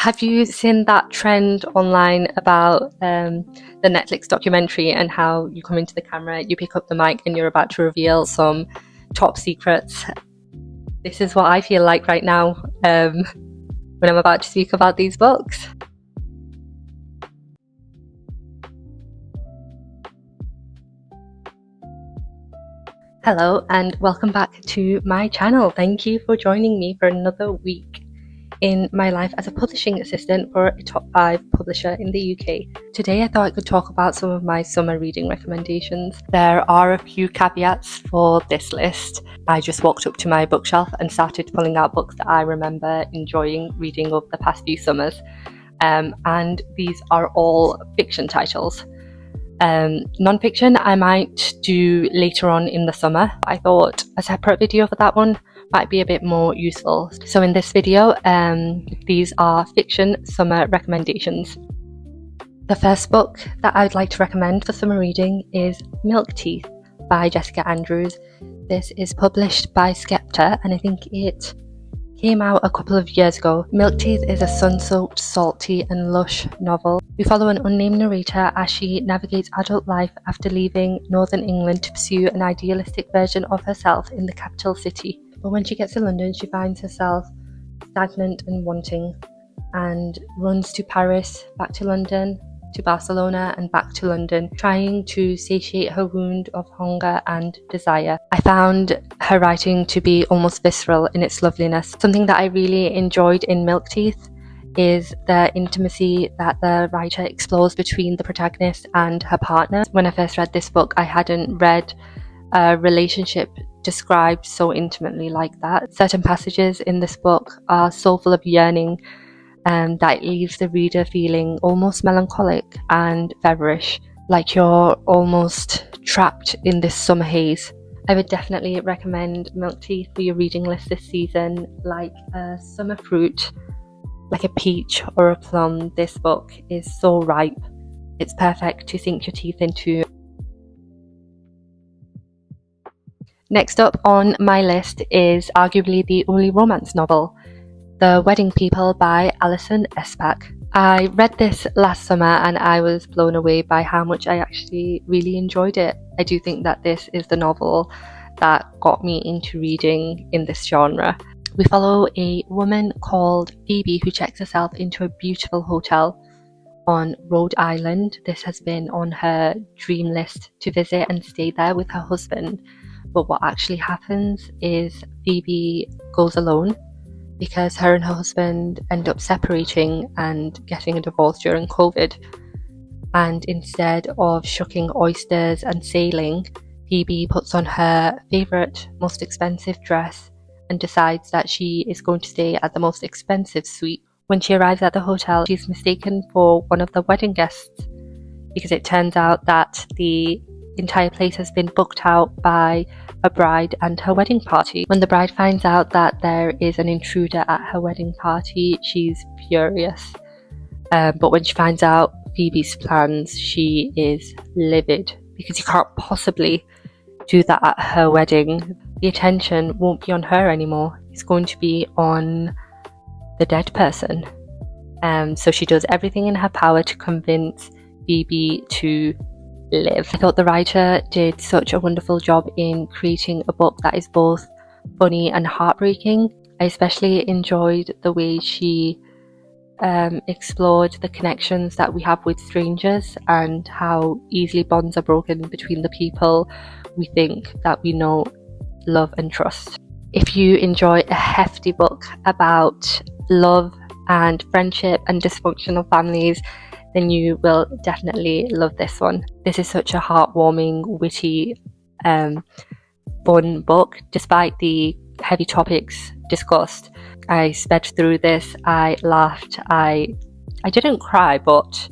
Have you seen that trend online about the Netflix documentary and how you come into the camera, you pick up the mic and you're about to reveal some top secrets? This is what I feel like right now when I'm about to speak about these books. Hello and welcome back to my channel. Thank you for joining me for another week in my life as a publishing assistant for a top 5 publisher in the UK. Today I thought I could talk about some of my summer reading recommendations. There are a few caveats for this list. I just walked up to my bookshelf and started pulling out books that I remember enjoying reading over the past few summers. And these are all fiction titles. Non-fiction I might do later on in the summer. I thought a separate video for that one might be a bit more useful. So in this video, these are fiction summer recommendations. The first book that I'd like to recommend for summer reading is Milk Teeth by Jessica Andrews. This is published by Skepta and I think it came out a couple of years ago. Milk Teeth is a sun-soaked, salty and lush novel. We follow an unnamed narrator as she navigates adult life after leaving Northern England to pursue an idealistic version of herself in the capital city. But when she gets to London, she finds herself stagnant and wanting, and runs to Paris, back to London, to Barcelona and back to London, trying to satiate her wound of hunger and desire. I found her writing to be almost visceral in its loveliness. Something that I really enjoyed in Milk Teeth is the intimacy that the writer explores between the protagonist and her partner. When I first read this book, I hadn't read a relationship described so intimately like that. Certain passages in this book are so full of yearning that it leaves the reader feeling almost melancholic and feverish, like you're almost trapped in this summer haze. I would definitely recommend Milk Teeth for your reading list this season. Like a summer fruit, like a peach or a plum, this book is so ripe. It's perfect to sink your teeth into. Next up on my list is arguably the only romance novel, The Wedding People by Alison Espach. I read this last summer and I was blown away by how much I actually really enjoyed it. I do think that this is the novel that got me into reading in this genre. We follow a woman called Phoebe who checks herself into a beautiful hotel on Rhode Island. This has been on her dream list to visit and stay there with her husband. But what actually happens is Phoebe goes alone because her and her husband end up separating and getting a divorce during COVID. And instead of shucking oysters and sailing, Phoebe puts on her favourite, most expensive dress and decides that she is going to stay at the most expensive suite. When she arrives at the hotel, she's mistaken for one of the wedding guests because it turns out that the entire place has been booked out by a bride and her wedding party. When the bride finds out that there is an intruder at her wedding party, she's furious. But when she finds out Phoebe's plans, she is livid because you can't possibly do that at her wedding. The attention won't be on her anymore. It's going to be on the dead person. So she does everything in her power to convince Phoebe to live. I thought the writer did such a wonderful job in creating a book that is both funny and heartbreaking. I especially enjoyed the way she explored the connections that we have with strangers and how easily bonds are broken between the people we think that we know, love and trust. If you enjoy a hefty book about love and friendship and dysfunctional families, then you will definitely love this one. This is such a heartwarming, witty, fun book. Despite the heavy topics discussed, I sped through this, I laughed, I didn't cry, but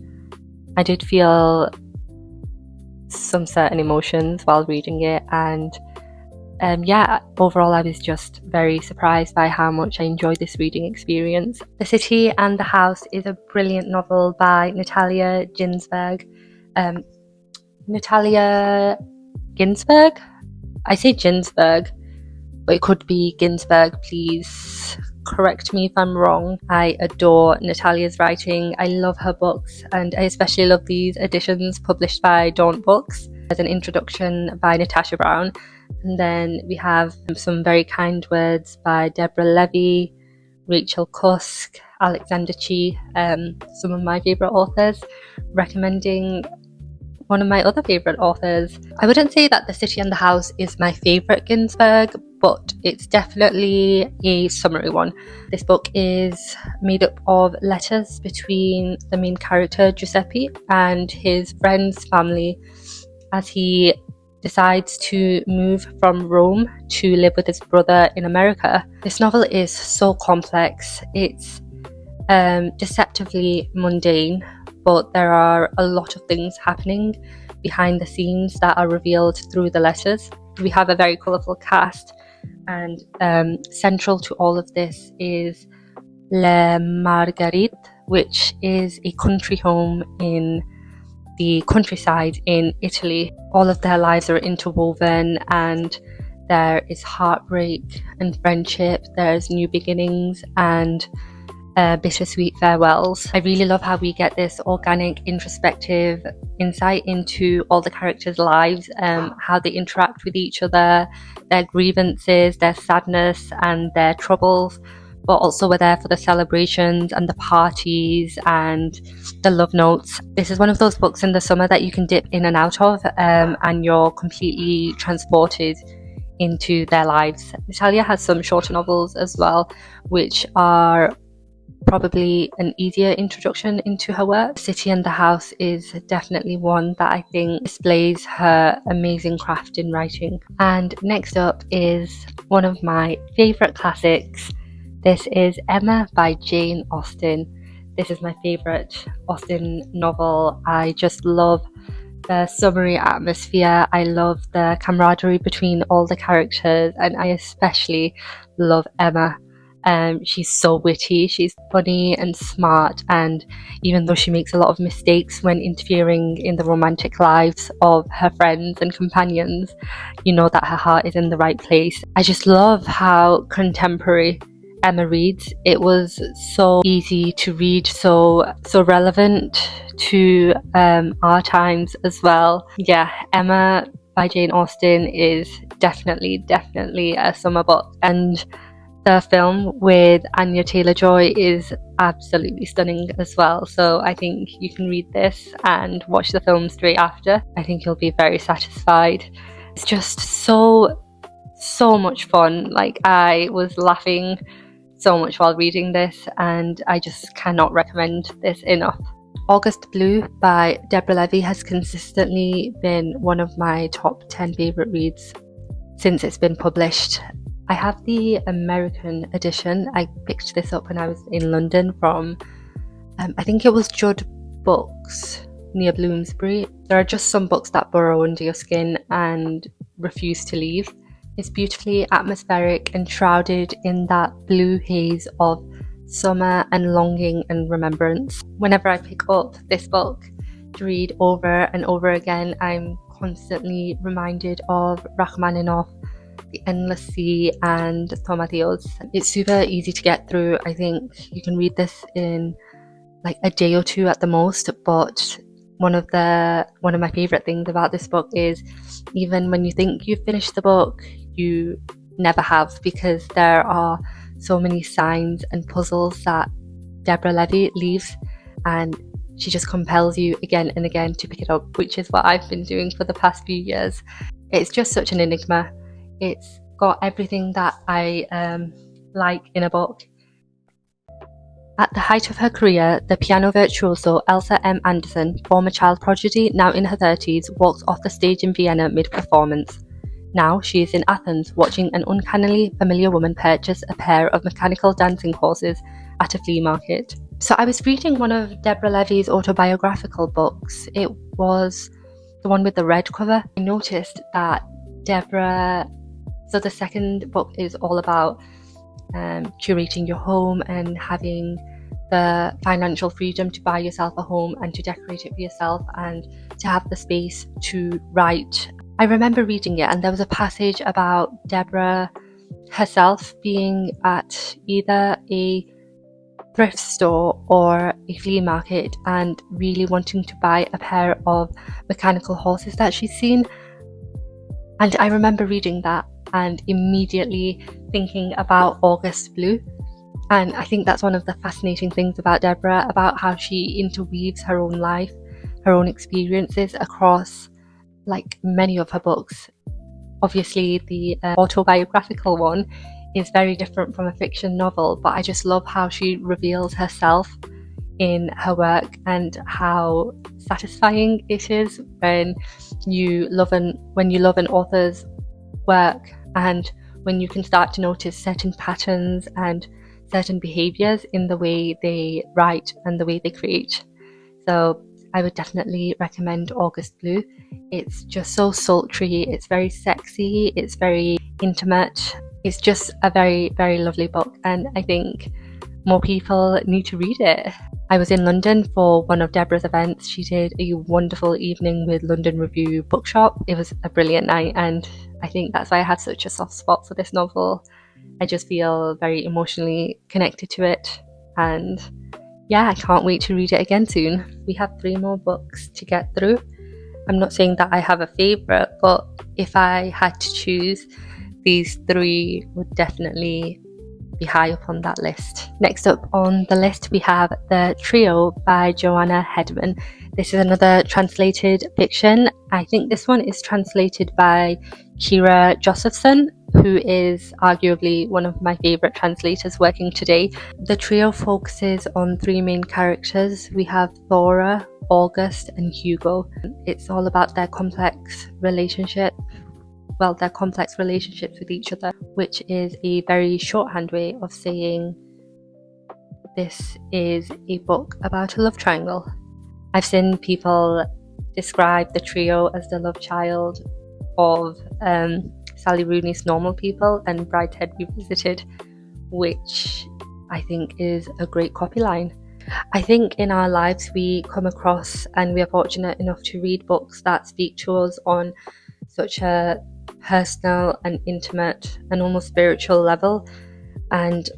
I did feel some certain emotions while reading it, and overall I was just very surprised by how much I enjoyed this reading experience. The City and the House is a brilliant novel by Natalia Ginsberg. Natalia Ginsberg? I say Ginsberg, but it could be Ginsberg. Please correct me if I'm wrong. I adore Natalia's writing. I love her books, and I especially love these editions published by Dawn Books. There's an introduction by Natasha Brown, and then we have some very kind words by Deborah Levy, Rachel Cusk, Alexander Chi, some of my favourite authors, recommending one of my other favourite authors. I wouldn't say that The City and the House is my favourite Ginsberg, but it's definitely a summary one. This book is made up of letters between the main character Giuseppe and his friend's family as he decides to move from Rome to live with his brother in America. This novel is so complex. It's deceptively mundane, but there are a lot of things happening behind the scenes that are revealed through the letters. We have a very colourful cast, and central to all of this is Le Marguerite, which is a country home in the countryside in Italy. All of their lives are interwoven, and there is heartbreak and friendship, there's new beginnings and bittersweet farewells. I really love how we get this organic, introspective insight into all the characters' lives, how they interact with each other, their grievances, their sadness and their troubles, but also we're there for the celebrations and the parties and the love notes. This is one of those books in the summer that you can dip in and out of, and you're completely transported into their lives. Natalia has some shorter novels as well, which are probably an easier introduction into her work. City and the House is definitely one that I think displays her amazing craft in writing. And next up is one of my favourite classics. This is Emma by Jane Austen. This is my favourite Austen novel. I just love the summery atmosphere. I love the camaraderie between all the characters, and I especially love Emma. She's so witty, she's funny and smart, and even though she makes a lot of mistakes when interfering in the romantic lives of her friends and companions, you know that her heart is in the right place. I just love how contemporary Emma reads. It was so easy to read, so relevant to our times as well. Yeah, Emma by Jane Austen is definitely a summer book, and the film with Anya Taylor-Joy is absolutely stunning as well. So I think you can read this and watch the film straight after. I think you'll be very satisfied. It's just so much fun. Like, I was laughing so much while reading this, and I just cannot recommend this enough. August Blue by Deborah Levy has consistently been one of my top 10 favourite reads since it's been published. I have the American edition. I picked this up when I was in London from, I think it was Judd Books near Bloomsbury. There are just some books that burrow under your skin and refuse to leave. It's beautifully atmospheric and shrouded in that blue haze of summer and longing and remembrance. Whenever I pick up this book to read over and over again, I'm constantly reminded of Rachmaninoff, The Endless Sea and Tomatillos. It's super easy to get through. I think you can read this in like a day or two at the most, but one of my favorite things about this book is even when you think you've finished the book, you never have, because there are so many signs and puzzles that Deborah Levy leaves, and she just compels you again and again to pick it up, which is what I've been doing for the past few years. It's just such an enigma. It's got everything that I like in a book. At the height of her career, the piano virtuoso Elsa M. Anderson, former child prodigy, now in her 30s, walks off the stage in Vienna mid-performance. Now she is in Athens, watching an uncannily familiar woman purchase a pair of mechanical dancing horses at a flea market. So I was reading one of Deborah Levy's autobiographical books. It was the one with the red cover. I noticed that so the second book is all about curating your home and having the financial freedom to buy yourself a home and to decorate it for yourself and to have the space to write. I remember reading it, and there was a passage about Deborah herself being at either a thrift store or a flea market and really wanting to buy a pair of mechanical horses that she's seen. And I remember reading that and immediately thinking about August Blue. And I think that's one of the fascinating things about Deborah, about how she interweaves her own life, her own experiences across like many of her books. Obviously, the autobiographical one is very different from a fiction novel, but I just love how she reveals herself in her work and how satisfying it is when you love an author's work, and when you can start to notice certain patterns and certain behaviors in the way they write and the way they create. So I would definitely recommend August Blue. It's just so sultry, it's very sexy, it's very intimate. It's just a very, very lovely book, and I think more people need to read it. I was in London for one of Deborah's events. She did a wonderful evening with London Review Bookshop. It was a brilliant night, and I think that's why I had such a soft spot for this novel. I just feel very emotionally connected to it, and yeah, I can't wait to read it again soon. We have 3 more books to get through. I'm not saying that I have a favourite, but if I had to choose, these 3 would definitely be high up on that list. Next up on the list, we have The Trio by Joanna Hedman. This is another translated fiction. I think this one is translated by Kira Josephson, who is arguably one of my favourite translators working today. The Trio focuses on 3 main characters. We have Thora, August, and Hugo. It's all about their complex relationships with each other, which is a very shorthand way of saying this is a book about a love triangle. I've seen people describe The Trio as the love child of Sally Rooney's Normal People and Brideshead Revisited, which I think is a great copy line. I think in our lives we come across, and we are fortunate enough to read books that speak to us on such a personal and intimate and almost spiritual level, and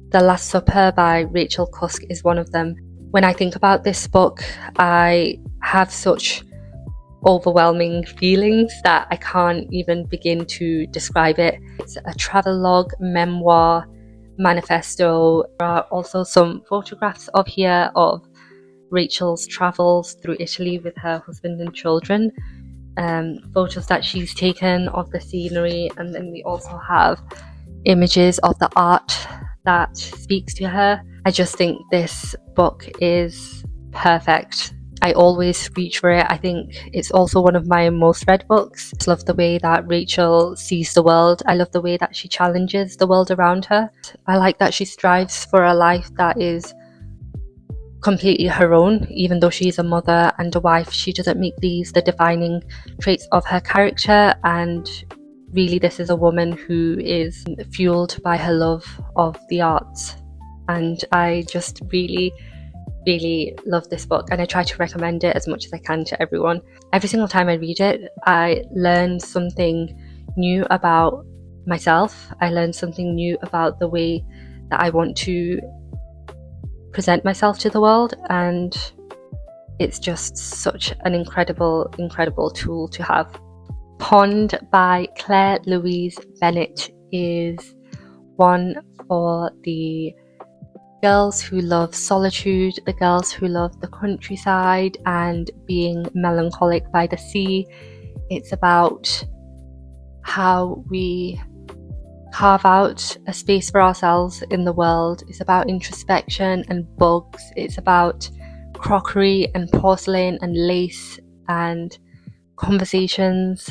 The Last Supper by Rachel Cusk is one of them. When I think about this book, I have such overwhelming feelings that I can't even begin to describe it. It's a travelogue, memoir, manifesto. There are also some photographs of Rachel's travels through Italy with her husband and children. Photos that she's taken of the scenery, and then we also have images of the art that speaks to her. I just think this book is perfect. I always reach for it. I think it's also one of my most read books. I love the way that Rachel sees the world. I love the way that she challenges the world around her. I like that she strives for a life that is completely her own. Even though she's a mother and a wife, she doesn't make these the defining traits of her character, and really this is a woman who is fueled by her love of the arts. And I just really love this book, and I try to recommend it as much as I can to everyone. Every single time I read it, I learn something new about myself. I learn something new about the way that I want to present myself to the world, and it's just such an incredible tool to have. Pond by Claire Louise Bennett is one for the girls who love solitude, the girls who love the countryside and being melancholic by the sea. It's about how we carve out a space for ourselves in the world. It's about introspection and bugs. It's about crockery and porcelain and lace and conversations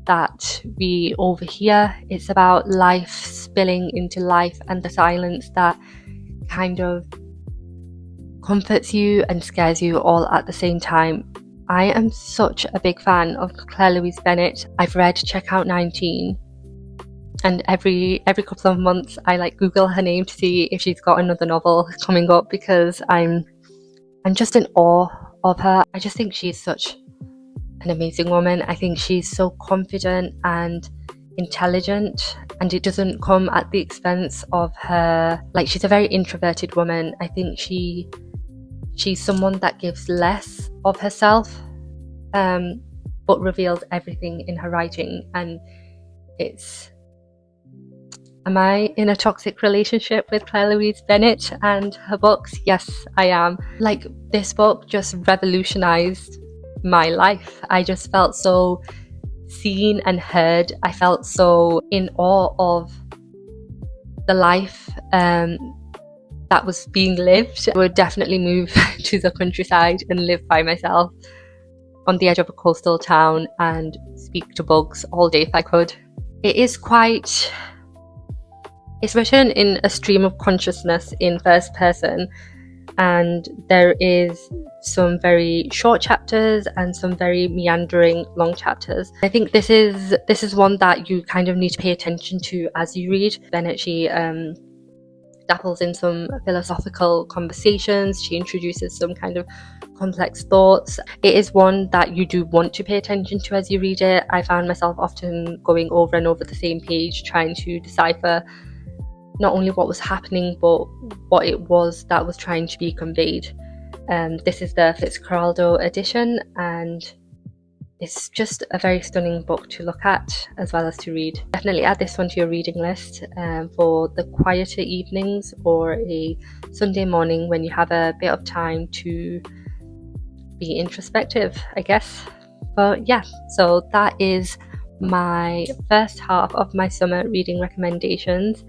that we overhear. It's about life spilling into life and the silence that kind of comforts you and scares you all at the same time. I am such a big fan of Claire Louise Bennett. I've read Checkout 19, and every couple of months I Google her name to see if she's got another novel coming up, because I'm just in awe of her. I just think she's such an amazing woman. I think she's so confident and intelligent, and it doesn't come at the expense of her. Like, she's a very introverted woman. I think she's someone that gives less of herself, but reveals everything in her writing. And am I in a toxic relationship with Claire Louise Bennett and her books? Yes, I am. Like, this book just revolutionized my life. I just felt so seen and heard. I felt so in awe of the life that was being lived. I would definitely move to the countryside and live by myself on the edge of a coastal town and speak to bugs all day if I could. It's written in a stream of consciousness in first person, and there is some very short chapters and some very meandering long chapters. I think this is one that you kind of need to pay attention to as you read. Bennett, she dabbles in some philosophical conversations. She introduces some kind of complex thoughts. It is one that you do want to pay attention to as you read it. I found myself often going over and over the same page, trying to decipher not only what was happening, but what it was that was trying to be conveyed. This is the Fitzcarraldo edition, and it's just a very stunning book to look at as well as to read. Definitely add this one to your reading list for the quieter evenings or a Sunday morning when you have a bit of time to be introspective, I guess. But yeah, so that is my first half of my summer reading recommendations.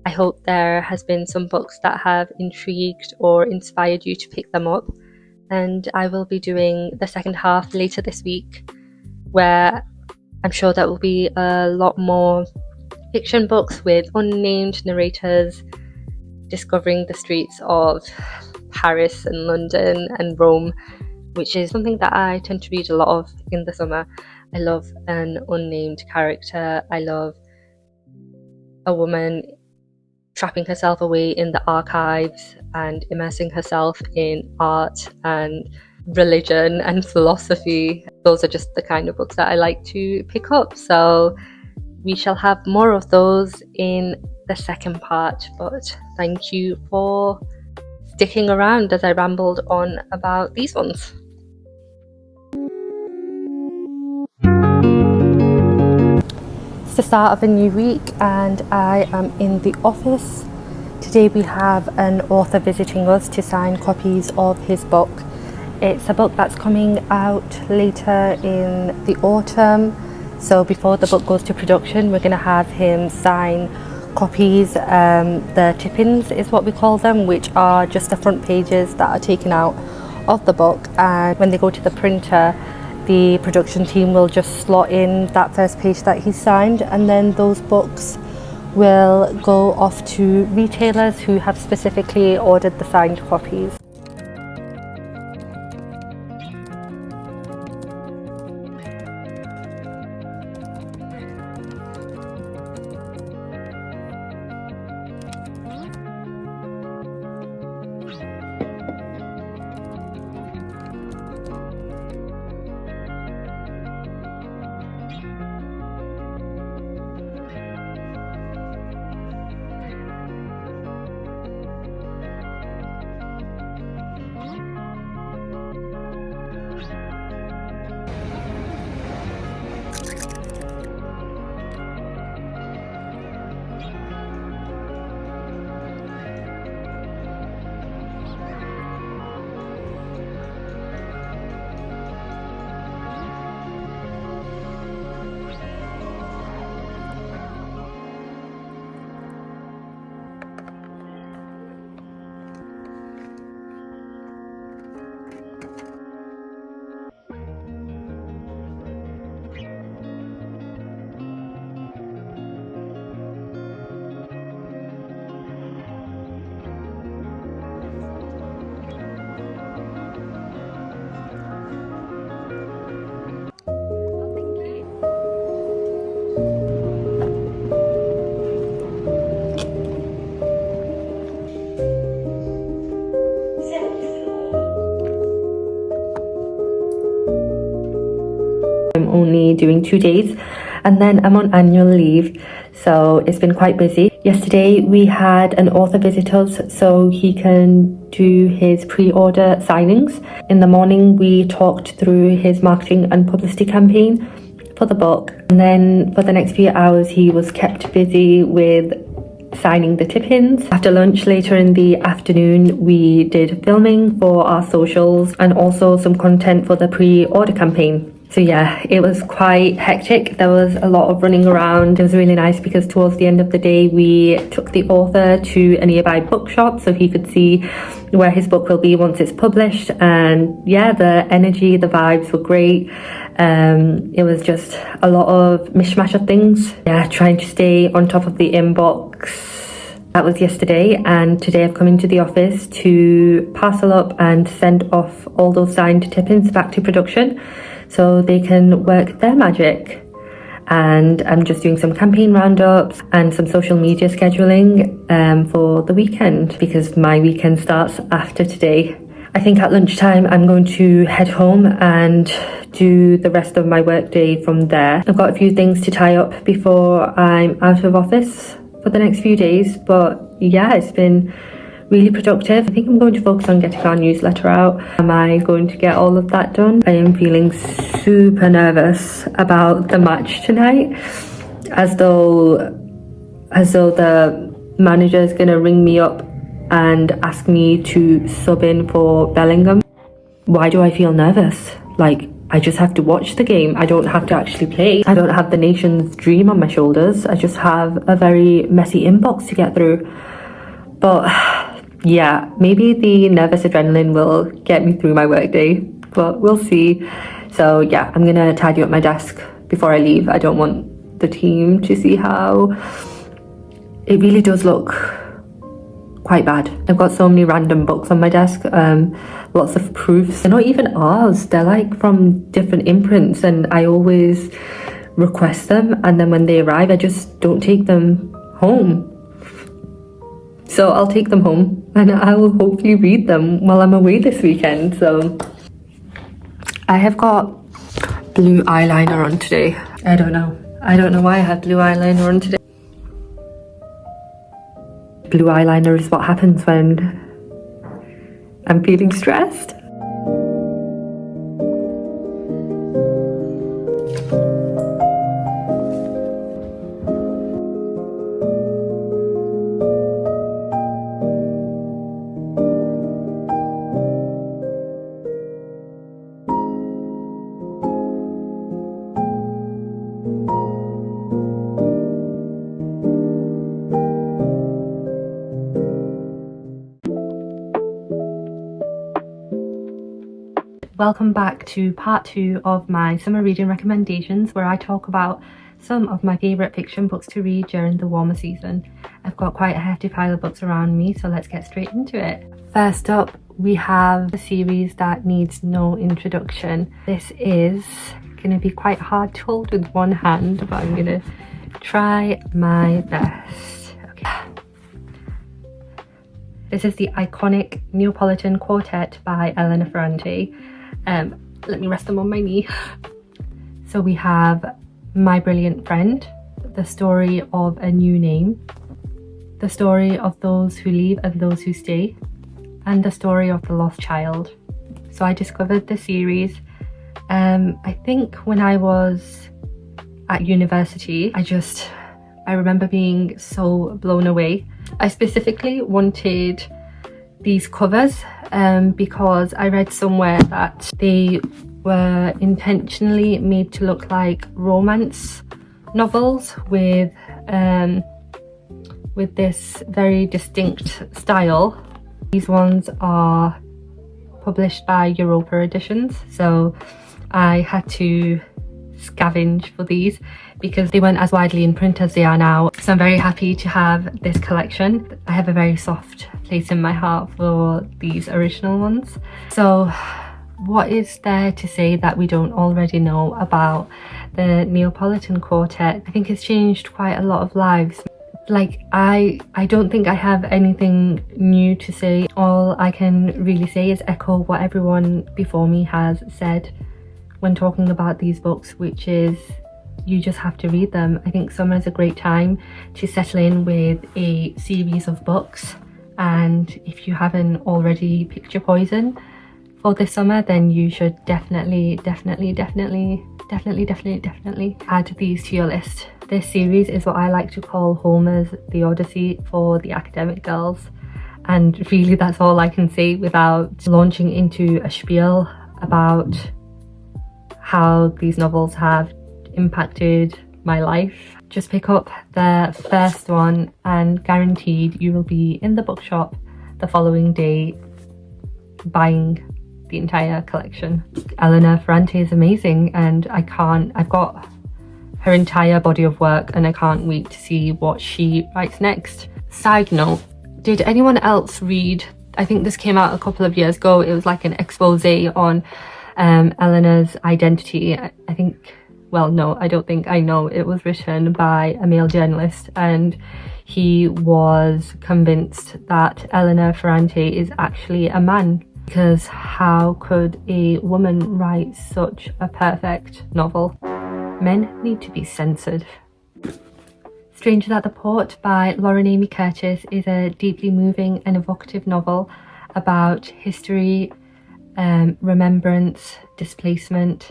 I hope there has been some books that have intrigued or inspired you to pick them up, and I will be doing the second half later this week, where I'm sure there will be a lot more fiction books with unnamed narrators discovering the streets of Paris and London and Rome, which is something that I tend to read a lot of in the summer. I love an unnamed character. I love a woman trapping herself away in the archives and immersing herself in art and religion and philosophy. Those are just the kind of books that I like to pick up. So we shall have more of those in the second part. But thank you for sticking around as I rambled on about these ones. It's the start of a new week and I am in the office. Today we have an author visiting us to sign copies of his book. It's a book that's coming out later in the autumn, so before the book goes to production we're going to have him sign copies. The tip-ins is what we call them, which are just the front pages that are taken out of the book, and when they go to the printer the production team will just slot in that first page that he signed, and then those books will go off to retailers who have specifically ordered the signed copies. I'm only doing 2 days and then I'm on annual leave, so it's been quite busy. Yesterday we had an author visit us so he can do his pre-order signings. In the morning we talked through his marketing and publicity campaign for the book, and then for the next few hours he was kept busy with signing the tip-ins. After lunch later in the afternoon we did filming for our socials and also some content for the pre-order campaign. So yeah, it was quite hectic. There was a lot of running around. It was really nice because towards the end of the day we took the author to a nearby bookshop so he could see where his book will be once it's published, and yeah, the energy, the vibes were great. It was just a lot of mishmash of things. Yeah, trying to stay on top of the inbox. That was yesterday, and today I've come into the office to parcel up and send off all those signed tip-ins back to production so they can work their magic. And I'm just doing some campaign roundups and some social media scheduling for the weekend, because my weekend starts after today. I think at lunchtime I'm going to head home and do the rest of my workday from there. I've got a few things to tie up before I'm out of office for the next few days, but yeah, it's been really productive. I think I'm going to focus on getting our newsletter out. Am I going to get all of that done? I am feeling super nervous about the match tonight, as though the manager is going to ring me up and ask me to sub in for Bellingham. Why do I feel nervous? Like, I just have to watch the game. I don't have to actually play. I don't have the nation's dream on my shoulders. I just have a very messy inbox to get through. But yeah, maybe the nervous adrenaline will get me through my workday, but we'll see. So yeah, I'm gonna tidy up my desk before I leave. I don't want the team to see how it really does look quite bad. I've got so many random books on my desk, lots of proofs. They're not even ours, they're like from different imprints, and I always request them, and then when they arrive I just don't take them home. So I'll take them home and I will hopefully read them while I'm away this weekend. So I have got blue eyeliner on today. I don't know why I have blue eyeliner on today. Blue eyeliner is what happens when I'm feeling stressed. Welcome back to part 2 of my summer reading recommendations, where I talk about some of my favourite fiction books to read during the warmer season. I've got quite a hefty pile of books around me, so let's get straight into it. First up, we have a series that needs no introduction. This is going to be quite hard to hold with one hand, but I'm going to try my best. Okay. This is the iconic Neapolitan Quartet by Elena Ferrante. Let me rest them on my knee. So we have My Brilliant Friend, The Story of a New Name, The Story of Those Who Leave and Those Who Stay, and The Story of the Lost Child. So I discovered the series, I think when I was at university. I remember being so blown away. I specifically wanted these covers because I read somewhere that they were intentionally made to look like romance novels with this very distinct style. These ones are published by Europa Editions, so I had to scavenge for these because they weren't as widely in print as they are now. So I'm very happy to have this collection. I have a very soft place in my heart for these original ones. So what is there to say that we don't already know about the Neapolitan Quartet? I think it's changed quite a lot of lives. Like, I don't think I have anything new to say. All I can really say is echo what everyone before me has said when talking about these books, which is you just have to read them. I think summer is a great time to settle in with a series of books, and if you haven't already picked your poison for this summer, then you should definitely add these to your list. This series is what I like to call Homer's The Odyssey for the academic girls, and really that's all I can say without launching into a spiel about how these novels have impacted my life. Just pick up the first one and guaranteed you will be in the bookshop the following day buying the entire collection. Elena Ferrante is amazing, and I've got her entire body of work and I can't wait to see what she writes next. Side note, did anyone else read, I think this came out a couple of years ago, it was like an expose on Elena's identity. I know it was written by a male journalist, and he was convinced that Elena Ferrante is actually a man, because how could a woman write such a perfect novel? Men need to be censored. Strangers at the Port by Lauren Amy Curtis is a deeply moving and evocative novel about history, remembrance, displacement,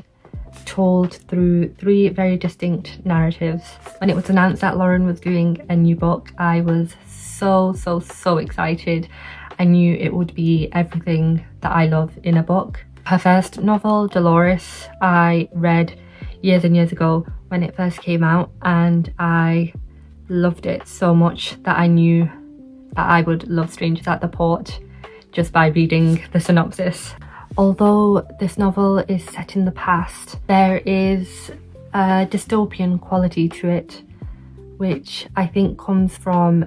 told through 3 very distinct narratives. When it was announced that Lauren was doing a new book, I was so excited. I knew it would be everything that I love in a book. Her first novel, Dolores, I read years and years ago when it first came out, and I loved it so much that I knew that I would love Strangers at the Port just by reading the synopsis. Although this novel is set in the past, there is a dystopian quality to it, which I think comes from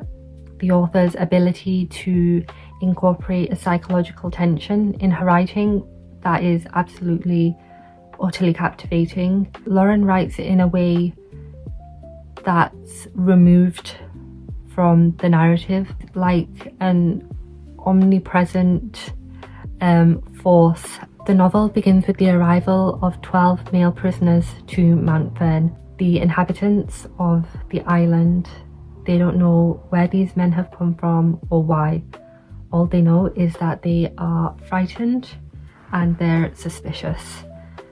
the author's ability to incorporate a psychological tension in her writing that is absolutely, utterly captivating. Lauren writes it in a way that's removed from the narrative, like an omnipresent force. The novel begins with the arrival of 12 male prisoners to Mount Fern. The inhabitants of the island, they don't know where these men have come from or why. All they know is that they are frightened and they're suspicious.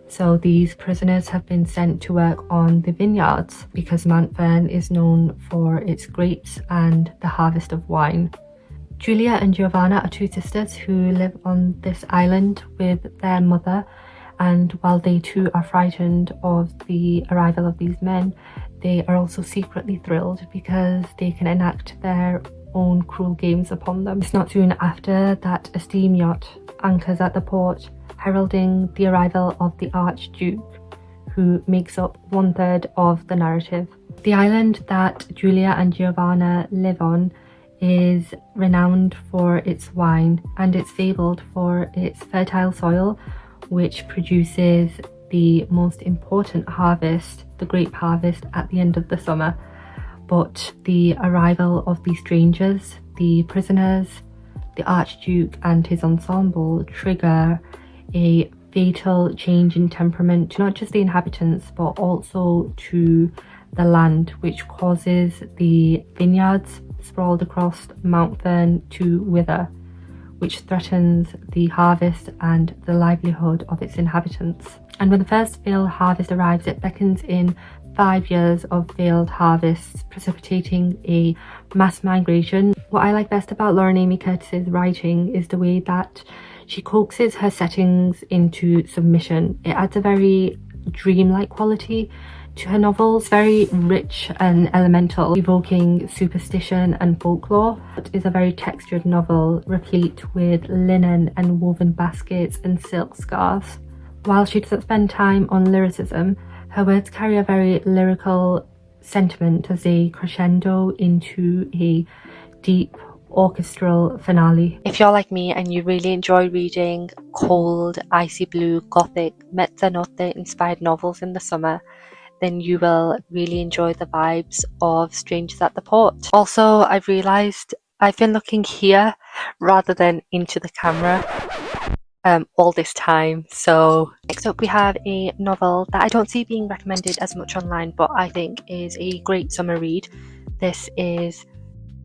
So these prisoners have been sent to work on the vineyards because Mount Fern is known for its grapes and the harvest of wine. Julia and Giovanna are 2 sisters who live on this island with their mother, and while they too are frightened of the arrival of these men, they are also secretly thrilled because they can enact their own cruel games upon them. It's not soon after that a steam yacht anchors at the port, heralding the arrival of the Archduke, who makes up 1/3 of the narrative. The island that Julia and Giovanna live on is renowned for its wine, and it's fabled for its fertile soil, which produces the most important harvest, the grape harvest, at the end of the summer. But the arrival of these strangers, the prisoners, the Archduke and his ensemble, trigger a fatal change in temperament to not just the inhabitants but also to the land, which causes the vineyards sprawled across Mount Fern to wither, which threatens the harvest and the livelihood of its inhabitants. And when the first failed harvest arrives, it beckons in 5 years of failed harvests, precipitating a mass migration. What I like best about Lauren Amy Curtis's writing is the way that she coaxes her settings into submission. It adds a very dreamlike quality to her novels, very rich and elemental, evoking superstition and folklore. It is a very textured novel, replete with linen and woven baskets and silk scarves. While she doesn't spend time on lyricism, her words carry a very lyrical sentiment as they crescendo into a deep orchestral finale. If you're like me and you really enjoy reading cold, icy blue, gothic, mezzanotte inspired novels in the summer, then you will really enjoy the vibes of Strangers at the Port. Also, I've realised I've been looking here rather than into the camera. all this time. So next up we have a novel that I don't see being recommended as much online, but I think is a great summer read. This is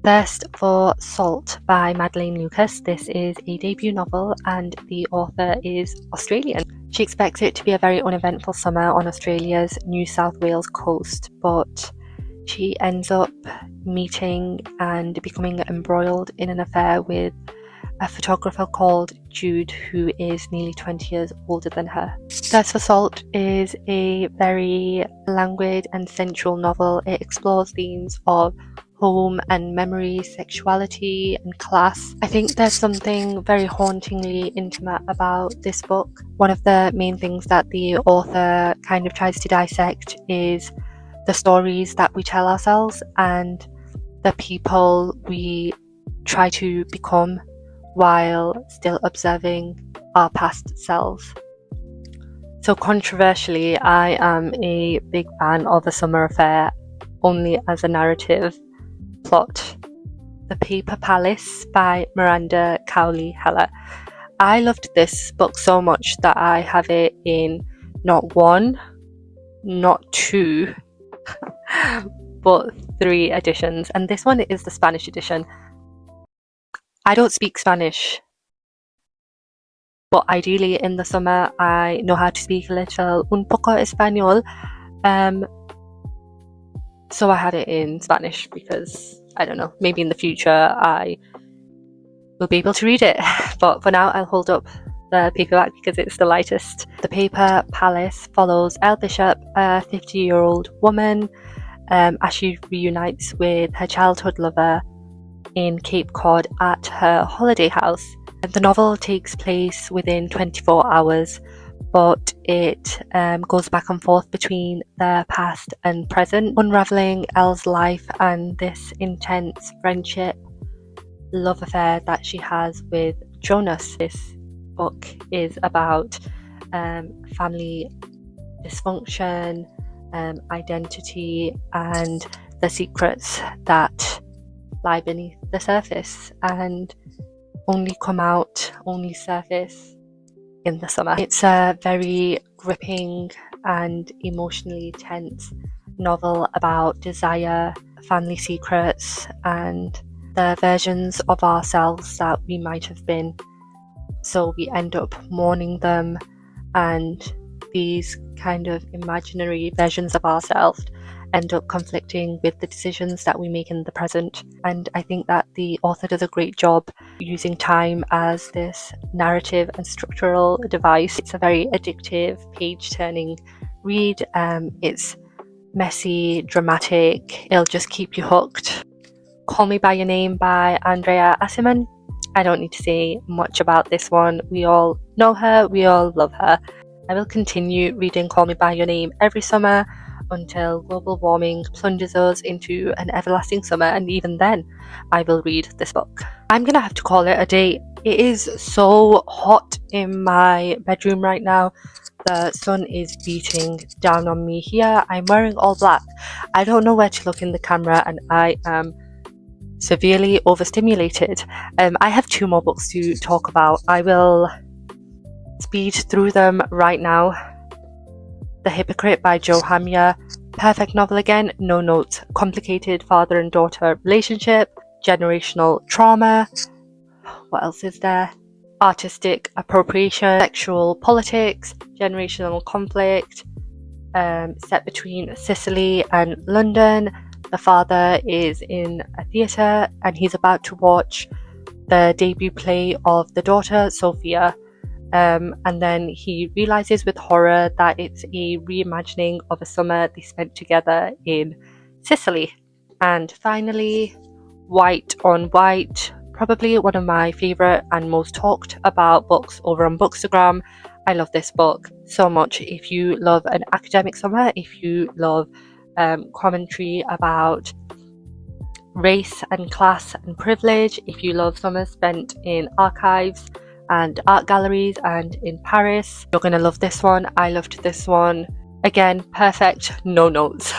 Thirst for Salt by Madeleine Lucas. This is a debut novel and the author is Australian. She expects it to be a very uneventful summer on Australia's New South Wales coast, but she ends up meeting and becoming embroiled in an affair with a photographer called Jude, who is nearly 20 years older than her. Thirst for Salt is a very languid and sensual novel. It explores themes of home and memory, sexuality and class. I think there's something very hauntingly intimate about this book. One of the main things that the author kind of tries to dissect is the stories that we tell ourselves and the people we try to become while still observing our past selves. So controversially, I am a big fan of A Summer Affair only as a narrative plot. The Paper Palace by Miranda Cowley Heller. I loved this book so much that I have it in not one, not two, but 3 editions, and this one is the Spanish edition. I don't speak Spanish, but ideally in the summer I know how to speak a little un poco español, so I have it in Spanish because I don't know, maybe in the future I will be able to read it, but for now I'll hold up the paperback because it's the lightest. The Paper Palace follows Elle Bishop, a 50-year-old woman, as she reunites with her childhood lover in Cape Cod at her holiday house. The novel takes place within 24 hours, but it goes back and forth between the past and present, unravelling Elle's life and this intense friendship, love affair that she has with Jonas. This book is about family dysfunction, identity, and the secrets that lie beneath the surface and only come out, only surface in the summer. It's a very gripping and emotionally tense novel about desire, family secrets, and the versions of ourselves that we might have been. So we end up mourning them, and these kind of imaginary versions of ourselves end up conflicting with the decisions that we make in the present. And I think that the author does a great job using time as this narrative and structural device. It's a very addictive, page-turning read. It's messy, dramatic, it'll just keep you hooked. Call Me By Your Name by Andrea Aciman. I don't need to say much about this one. We all know her, we all love her. I will continue reading Call Me By Your Name every summer until global warming plunges us into an everlasting summer, and even then I will read this book. I'm gonna have to call it a day. It is so hot in my bedroom right now. The sun is beating down on me here. I'm wearing all black. I don't know where to look in the camera and I am severely overstimulated. I have 2 more books to talk about. I will speed through them right now. The Hypocrite by Jo Hamya. Perfect novel again, no notes. Complicated father and daughter relationship, generational trauma. What else is there? Artistic appropriation, sexual politics, generational conflict, set between Sicily and London. The father is in a theatre and he's about to watch the debut play of the daughter, Sophia. And then he realizes with horror that it's a reimagining of a summer they spent together in Sicily. And finally, White on White, probably one of my favorite and most talked about books over on Bookstagram. I love this book so much. If you love an academic summer, if you love commentary about race and class and privilege, if you love summer spent in archives and art galleries and in Paris, you're gonna love this one. I loved this one. Again, perfect, no notes.